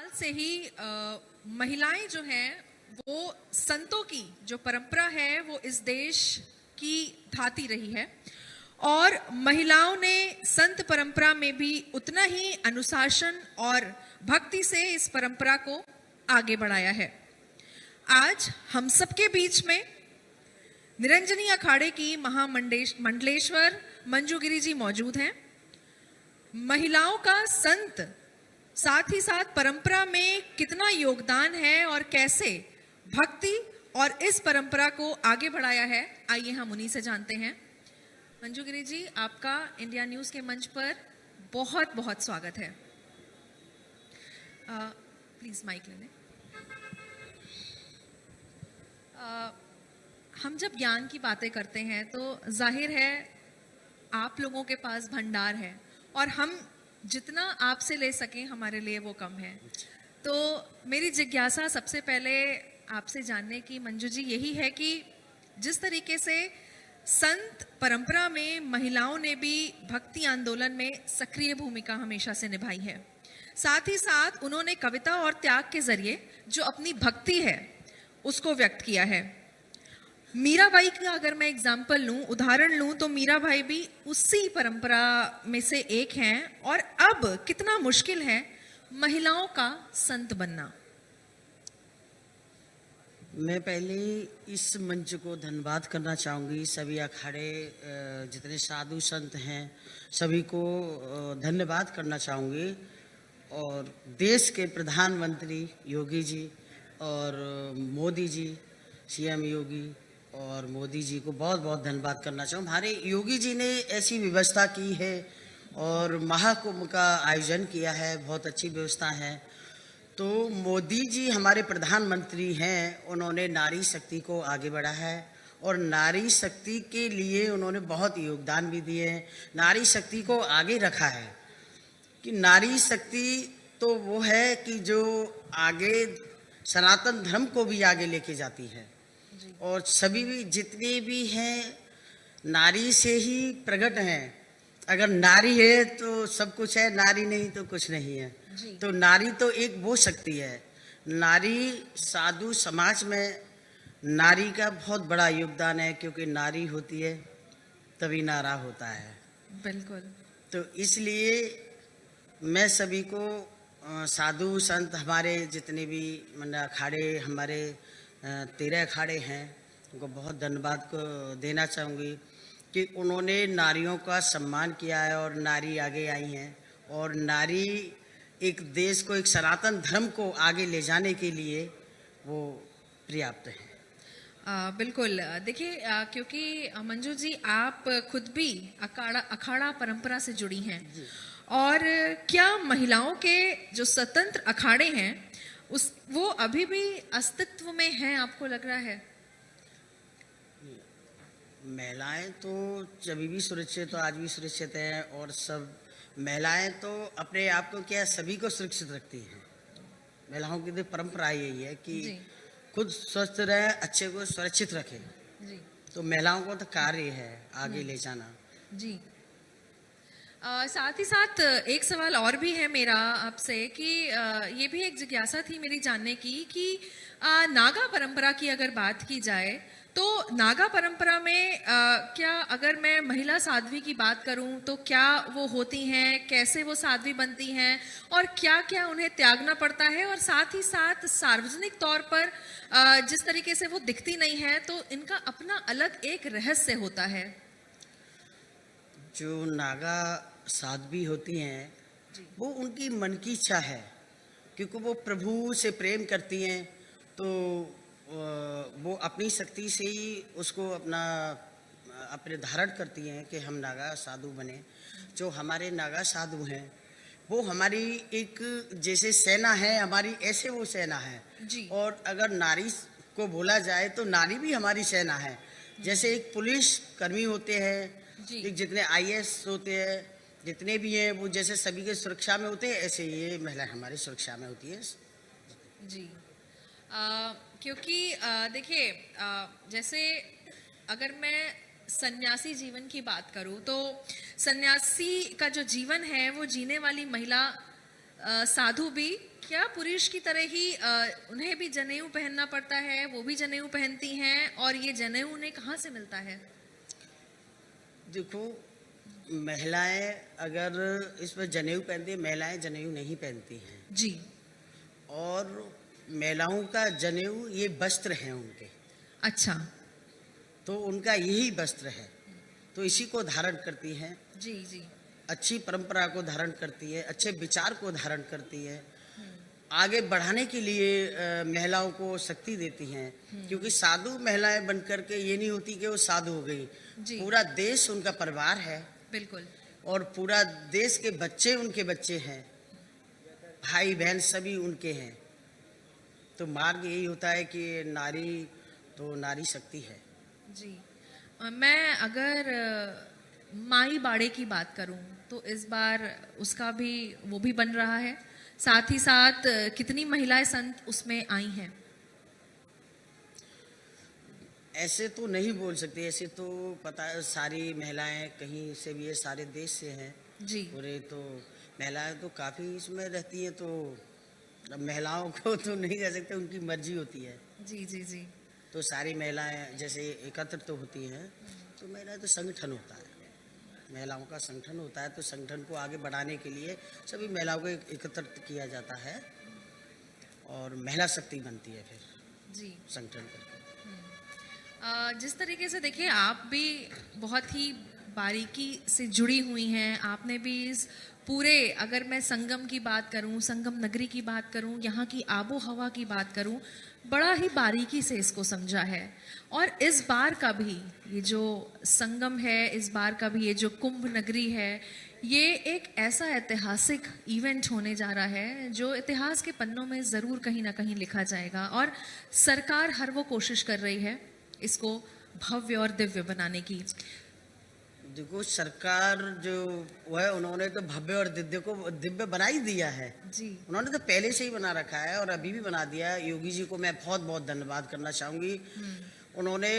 काल से ही महिलाएं जो हैं वो संतों की जो परंपरा है वो इस देश की धाती रही है और महिलाओं ने संत परंपरा में भी उतना ही अनुशासन और भक्ति से इस परंपरा को आगे बढ़ाया है। आज हम सबके बीच में निरंजनी अखाड़े की महामंडलेश्वर मंजू गिरी जी मौजूद हैं। महिलाओं का संत साथ ही साथ परंपरा में कितना योगदान है और कैसे भक्ति और इस परंपरा को आगे बढ़ाया है, आइए हम उन्हीं से जानते हैं। मंजू गिरी जी, आपका इंडिया न्यूज़ के मंच पर बहुत बहुत स्वागत है। प्लीज माइक ले लें। हम जब ज्ञान की बातें करते हैं तो जाहिर है आप लोगों के पास भंडार है और हम जितना आपसे ले सकें हमारे लिए वो कम है। तो मेरी जिज्ञासा सबसे पहले आपसे जानने की मंजू जी यही है कि जिस तरीके से संत परंपरा में महिलाओं ने भी भक्ति आंदोलन में सक्रिय भूमिका हमेशा से निभाई है, साथ ही साथ उन्होंने कविता और त्याग के जरिए जो अपनी भक्ति है उसको व्यक्त किया है। मीराबाई का अगर मैं एग्जाम्पल लूं, उदाहरण लूं, तो मीराबाई भी उसी परंपरा में से एक हैं और अब कितना मुश्किल है महिलाओं का संत बनना। मैं पहले इस मंच को धन्यवाद करना चाहूँगी। सभी अखाड़े जितने साधु संत हैं सभी को धन्यवाद करना चाहूँगी और देश के प्रधानमंत्री योगी जी और मोदी जी, सीएम योगी और मोदी जी को बहुत बहुत धन्यवाद करना चाहूँ। हमारे योगी जी ने ऐसी व्यवस्था की है और महाकुंभ का आयोजन किया है, बहुत अच्छी व्यवस्था है। तो मोदी जी हमारे प्रधानमंत्री हैं, उन्होंने नारी शक्ति को आगे बढ़ा है और नारी शक्ति के लिए उन्होंने बहुत योगदान भी दिए हैं। नारी शक्ति को आगे रखा है कि नारी शक्ति तो वो है कि जो आगे सनातन धर्म को भी आगे लेके जाती है और सभी भी जितने भी हैं नारी से ही प्रकट हैं। अगर नारी है तो सब कुछ है, नारी नहीं तो कुछ नहीं है। तो नारी तो एक वो शक्ति है। नारी साधु समाज में नारी का बहुत बड़ा योगदान है, क्योंकि नारी होती है तभी नारा होता है। बिल्कुल। तो इसलिए मैं सभी को साधु संत हमारे जितने भी अखाड़े हमारे 13 अखाड़े हैं उनको बहुत धन्यवाद को देना चाहूँगी कि उन्होंने नारियों का सम्मान किया है और नारी आगे आई हैं और नारी एक देश को, एक सनातन धर्म को आगे ले जाने के लिए वो पर्याप्त है। बिल्कुल। देखिए, क्योंकि मंजू जी आप खुद भी अखाड़ा परंपरा से जुड़ी हैं और क्या महिलाओं के जो स्वतंत्र अखाड़े हैं वो अभी भी अस्तित्व में हैं, आपको लग रहा है? महिलाएं तो जब भी सुरक्षित तो आज भी सुरक्षित हैं और सब महिलाएं तो अपने आप को क्या सभी को सुरक्षित रखती हैं। महिलाओं की तो परंपरा यही है कि खुद स्वस्थ रहे, अच्छे को सुरक्षित रखें। तो महिलाओं को तो कार्य है आगे ले जाना। जी। साथ ही साथ एक सवाल और भी है मेरा आपसे कि ये भी एक जिज्ञासा थी मेरी जानने की कि नागा परंपरा की अगर बात की जाए तो नागा परंपरा में क्या अगर मैं महिला साध्वी की बात करूं तो क्या वो होती हैं, कैसे वो साध्वी बनती हैं और क्या क्या उन्हें त्यागना पड़ता है, और साथ ही साथ सार्वजनिक तौर पर जिस तरीके से वो दिखती नहीं है तो इनका अपना अलग एक रहस्य होता है। जो नागा साध्वी होती हैं वो उनकी मन की इच्छा है, क्योंकि वो प्रभु से प्रेम करती हैं तो वो अपनी शक्ति से ही उसको अपने धारण करती हैं कि हम नागा साधु बने। जो हमारे नागा साधु हैं वो हमारी एक जैसे सेना है हमारी, ऐसे वो सेना है जी। और अगर नारी को बोला जाए तो नारी भी हमारी सेना है। जैसे एक पुलिस कर्मी होते हैं, एक जितने आईएएस होते हैं, जितने भी हैं वो जैसे सभी के सुरक्षा में होते हैं, ऐसे ये महिला हमारी सुरक्षा में होती है जी। क्योंकि देखिए, जैसे अगर मैं सन्यासी जीवन की बात करूं तो सन्यासी का जो जीवन है वो जीने वाली महिला साधु भी क्या पुरुष की तरह ही उन्हें भी जनेऊ पहनना पड़ता है, वो भी जनेऊ पहनती हैं, और ये जनेऊ उन्हें कहाँ से मिलता है? देखो, महिलाएं अगर इसमें जनेऊ पहनती है, महिलाएं जनेऊ नहीं पहनती हैं। जी। और महिलाओं का जनेऊ ये वस्त्र हैं उनके, अच्छा। तो उनका यही वस्त्र है, तो इसी को धारण करती हैं। जी जी। अच्छी परंपरा को धारण करती है, अच्छे विचार को धारण करती है, आगे बढ़ाने के लिए महिलाओं को शक्ति देती हैं। क्योंकि साधु महिलाएं बनकर के ये नहीं होती कि वो साधु हो गई, जी। पूरा देश उनका परिवार है बिल्कुल। और पूरा देश के बच्चे उनके बच्चे हैं, भाई बहन सभी उनके हैं। तो मार्ग यही होता है कि नारी तो नारी शक्ति है। जी। मैं अगर माई बाड़े की बात करूं तो इस बार उसका भी वो भी बन रहा है, साथ ही साथ कितनी महिलाएं संत उसमें आई हैं? ऐसे तो नहीं बोल सकते, ऐसे तो पता है सारी महिलाएं कहीं से भी है, सारे देश से हैं जी। पूरे। तो महिलाएं तो काफ़ी इसमें रहती हैं, तो अब महिलाओं को तो नहीं कह सकते, उनकी मर्जी होती है। जी जी जी। तो सारी महिलाएं जैसे एकत्र तो होती हैं, तो महिलाएं तो संगठन होता है, महिलाओं का संगठन होता है, तो संगठन को आगे बढ़ाने के लिए सभी महिलाओं को एकत्रित किया जाता है और महिला शक्ति बनती है फिर जी। संगठन करके। जिस तरीके से देखिए, आप भी बहुत ही बारीकी से जुड़ी हुई हैं, आपने भी इस पूरे, अगर मैं संगम की बात करूं, संगम नगरी की बात करूं, यहाँ की आबो हवा की बात करूं, बड़ा ही बारीकी से इसको समझा है। और इस बार का भी ये जो संगम है, इस बार का भी ये जो कुंभ नगरी है, ये एक ऐसा ऐतिहासिक इवेंट होने जा रहा है जो इतिहास के पन्नों में ज़रूर कहीं ना कहीं लिखा जाएगा। और सरकार हर वो कोशिश कर रही है इसको भव्य और दिव्य बनाने की। देखो, सरकार जो वो है, उन्होंने तो भव्य और दिव्य बना ही दिया है जी। उन्होंने तो पहले से ही बना रखा है और अभी भी बना दिया है। योगी जी को मैं बहुत बहुत धन्यवाद करना चाहूँगी। उन्होंने,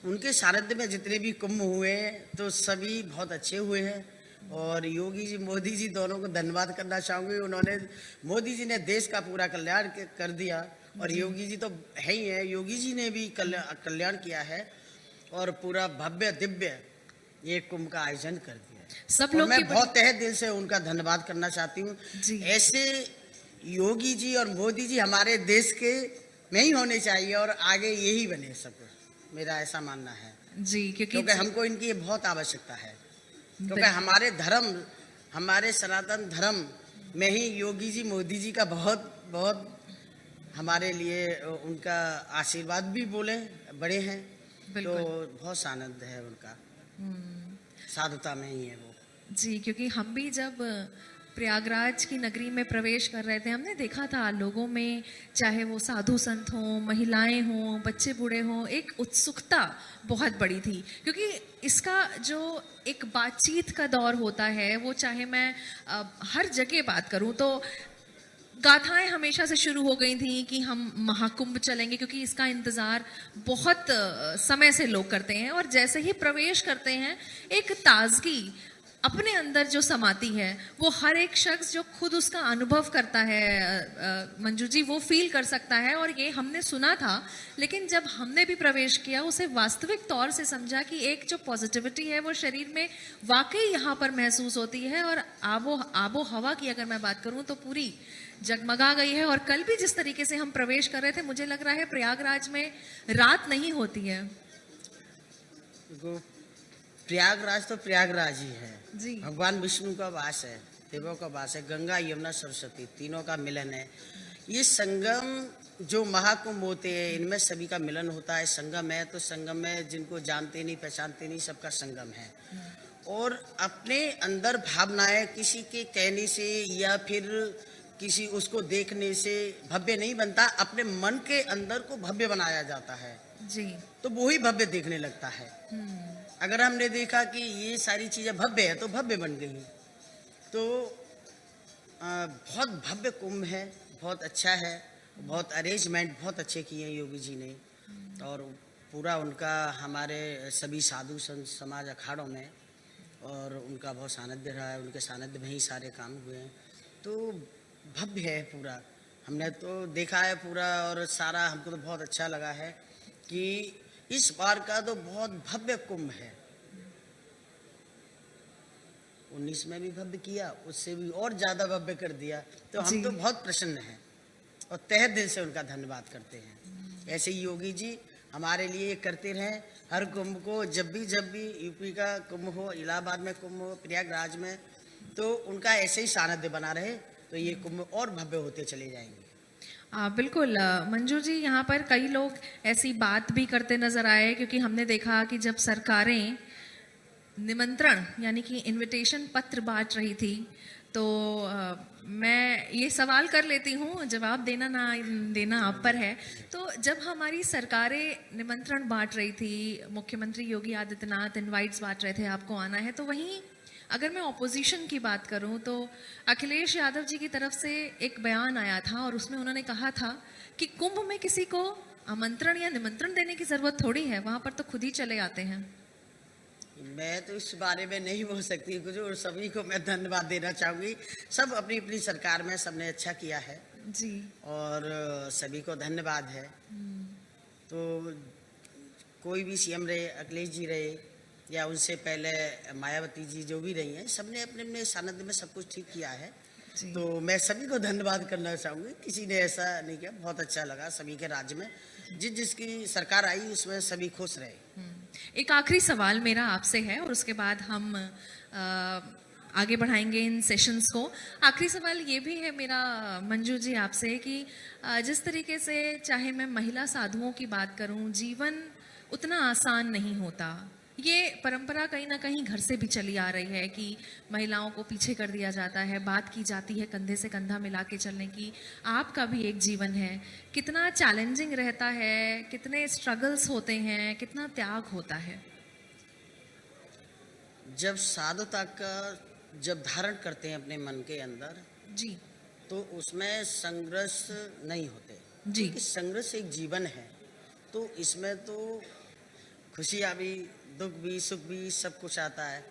उनके सानिध्य में जितने भी कुंभ हुए तो सभी बहुत अच्छे हुए हैं। और योगी जी मोदी जी दोनों को धन्यवाद करना चाहूँगी। उन्होंने, मोदी जी ने देश का पूरा कल्याण कर दिया और योगी जी तो है ही है, योगी जी ने भी कल्याण किया है और पूरा भव्य दिव्य ये कुंभ का आयोजन कर दिया है। सब और लोग मैं की बहुत तहे दिल से उनका धन्यवाद करना चाहती हूँ। जी। ऐसे योगी जी और मोदी जी हमारे देश के में ही होने चाहिए और आगे यही बने सब, मेरा ऐसा मानना है। जी, क्योंकि हमको इनकी बहुत आवश्यकता है, क्योंकि बिल्कुल। हमारे धर्म, हमारे सनातन धर्म में ही योगी जी मोदी जी का बहुत बहुत हमारे लिए उनका आशीर्वाद भी बोले बड़े हैं। तो बिल्कुल। बहुत आनंद है उनका, साधुता में ही है वो। जी, क्योंकि हम भी जब प्रयागराज की नगरी में प्रवेश कर रहे थे, हमने देखा था लोगों में, चाहे वो साधु संत हों, महिलाएं हों, बच्चे बूढ़े हों, एक उत्सुकता बहुत बड़ी थी। क्योंकि इसका जो एक बातचीत का दौर होता है, वो चाहे मैं हर जगह बात करूं तो गाथाएं हमेशा से शुरू हो गई थी कि हम महाकुंभ चलेंगे, क्योंकि इसका इंतज़ार बहुत समय से लोग करते हैं। और जैसे ही प्रवेश करते हैं, एक ताजगी अपने अंदर जो समाती है, वो हर एक शख्स जो खुद उसका अनुभव करता है, मंजू जी, वो फील कर सकता है। और ये हमने सुना था, लेकिन जब हमने भी प्रवेश किया, उसे वास्तविक तौर से समझा कि एक जो पॉजिटिविटी है वो शरीर में वाकई यहाँ पर महसूस होती है। और आबो हवा की अगर मैं बात करूँ तो पूरी जगमगा गई है। और कल भी जिस तरीके से हम प्रवेश कर रहे थे, मुझे लग रहा है प्रयागराज में रात नहीं होती है। प्रयागराज तो प्रयागराज ही है जी। भगवान विष्णु का वास है, देवों का वास है, गंगा यमुना सरस्वती तीनों का मिलन है। ये संगम जो महाकुंभ होते हैं, इनमें सभी का मिलन होता है। संगम है तो संगम में जिनको जानते नहीं पहचानते नहीं, सबका संगम है। और अपने अंदर भावनाएं किसी के कहने से या फिर किसी उसको देखने से भव्य नहीं बनता, अपने मन के अंदर को भव्य बनाया जाता है जी। तो वो ही भव्य दिखने लगता है। अगर हमने देखा कि ये सारी चीज़ें भव्य है तो भव्य बन गई। तो बहुत भव्य कुंभ है, बहुत अच्छा है, बहुत अरेंजमेंट बहुत अच्छे किए हैं योगी जी ने। और पूरा उनका हमारे सभी साधु संत समाज अखाड़ों में और उनका बहुत सानिध्य रहा है, उनके सानिध्य में ही सारे काम हुए हैं। तो भव्य है पूरा। हमने तो देखा है पूरा, और सारा हमको तो बहुत अच्छा लगा है कि इस बार का तो बहुत भव्य कुंभ है। 19 में भी भव्य किया, उससे भी और ज्यादा भव्य कर दिया, तो हम जी। तो बहुत प्रसन्न हैं और तहे दिल से उनका धन्यवाद करते हैं। ऐसे ही योगी जी हमारे लिए करते रहें हर कुंभ को। जब भी यूपी का कुंभ हो, इलाहाबाद में कुंभ हो, प्रयागराज में, तो उनका ऐसे ही सानिध्य बना रहे, तो ये कुंभ और भव्य होते चले जाएंगे। बिल्कुल मंजू जी, यहाँ पर कई लोग ऐसी बात भी करते नजर आए, क्योंकि हमने देखा कि जब सरकारें निमंत्रण यानी कि इनविटेशन पत्र बांट रही थी, तो मैं ये सवाल कर लेती हूँ, जवाब देना ना देना आप पर है। तो जब हमारी सरकारें निमंत्रण बांट रही थी, मुख्यमंत्री योगी आदित्यनाथ इनवाइट्स बांट रहे थे आपको आना है, तो वहीं अगर मैं ऑपोजिशन की बात करूं तो अखिलेश यादव जी की तरफ से एक बयान आया था और उसमें उन्होंने कहा था कि कुंभ में किसी को आमंत्रण या निमंत्रण देने की जरूरत थोड़ी है, वहां पर तो खुद ही चले आते हैं। मैं तो इस बारे में नहीं बोल सकती कुछ, और सभी को मैं धन्यवाद देना चाहूँगी। सब अपनी अपनी सरकार में सबने अच्छा किया है जी। और सभी को धन्यवाद है। तो कोई भी सीएम रहे, अखिलेश जी रहे या उनसे पहले मायावती जी जो भी रही हैं, सबने अपने अपने सानिध्य में सब कुछ ठीक किया है। जी। तो मैं सभी को धन्यवाद करना चाहूँगी। किसी ने ऐसा नहीं किया, बहुत अच्छा लगा सभी के राज्य में। जिसकी सरकार आई उसमें सभी खुश रहे। एक आखिरी सवाल मेरा आपसे है और उसके बाद हम आगे बढ़ाएंगे इन सेशंस को। आखिरी सवाल ये भी है मेरा मंजू जी आपसे कि जिस तरीके से, चाहे मैं महिला साधुओं की बात करूं, जीवन उतना आसान नहीं होता। ये परंपरा कहीं ना कहीं घर से भी चली आ रही है कि महिलाओं को पीछे कर दिया जाता है, बात की जाती है कंधे से कंधा मिला के चलने की। आपका भी एक जीवन है, कितना चैलेंजिंग रहता है, कितने स्ट्रगल्स होते हैं, कितना त्याग होता है। जब साधुता का जब धारण करते हैं अपने मन के अंदर, जी। तो उसमें संघर्ष नहीं होते, जी। क्योंकि संघर्ष एक जीवन है। तो इसमें तो खुशियाँ भी, दुख भी, सुख भी, सब कुछ आता है।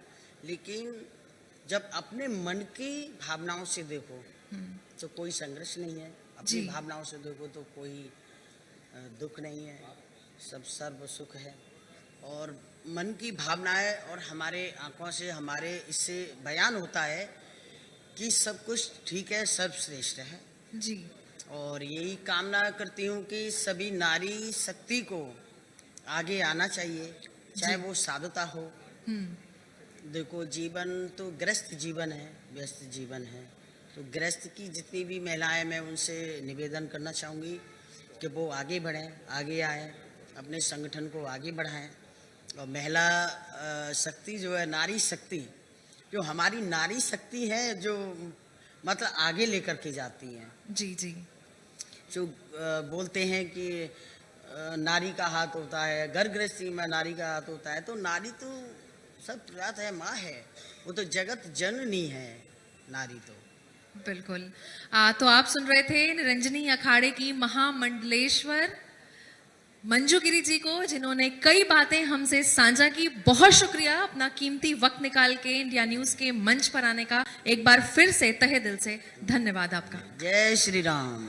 लेकिन जब अपने मन की भावनाओं से देखो तो कोई संघर्ष नहीं है। अपनी भावनाओं से देखो तो कोई दुख नहीं है, सब सर्व सुख है। और मन की भावनाएं और हमारे आंखों से, हमारे इससे बयान होता है कि सब कुछ ठीक है, सर्वश्रेष्ठ है। जी। और यही कामना करती हूँ कि सभी नारी शक्ति को आगे आना चाहिए, चाहे वो साधुता हो। देखो, जीवन तो ग्रस्त जीवन है, व्यस्त जीवन है। तो ग्रस्त की जितनी भी महिलाएं, मैं उनसे निवेदन करना चाहूँगी कि वो आगे बढ़ें, आगे आएँ, अपने संगठन को आगे बढ़ाएं। और महिला शक्ति जो है, नारी शक्ति, जो हमारी नारी शक्ति है, जो मतलब आगे लेकर के जाती हैं। जी। जी। जो बोलते हैं कि नारी का हाथ होता है, घर गृहस्थी में नारी का हाथ होता है, तो नारी तो सब रात है, माँ है, वो तो जगत जननी है नारी तो। बिल्कुल। तो आप सुन रहे थे निरंजनी अखाड़े की महामंडलेश्वर मंजू गिरी जी को, जिन्होंने कई बातें हमसे साझा की। बहुत शुक्रिया अपना कीमती वक्त निकाल के इंडिया न्यूज के मंच पर आने का। एक बार फिर से तहे दिल से धन्यवाद आपका। जय श्री राम।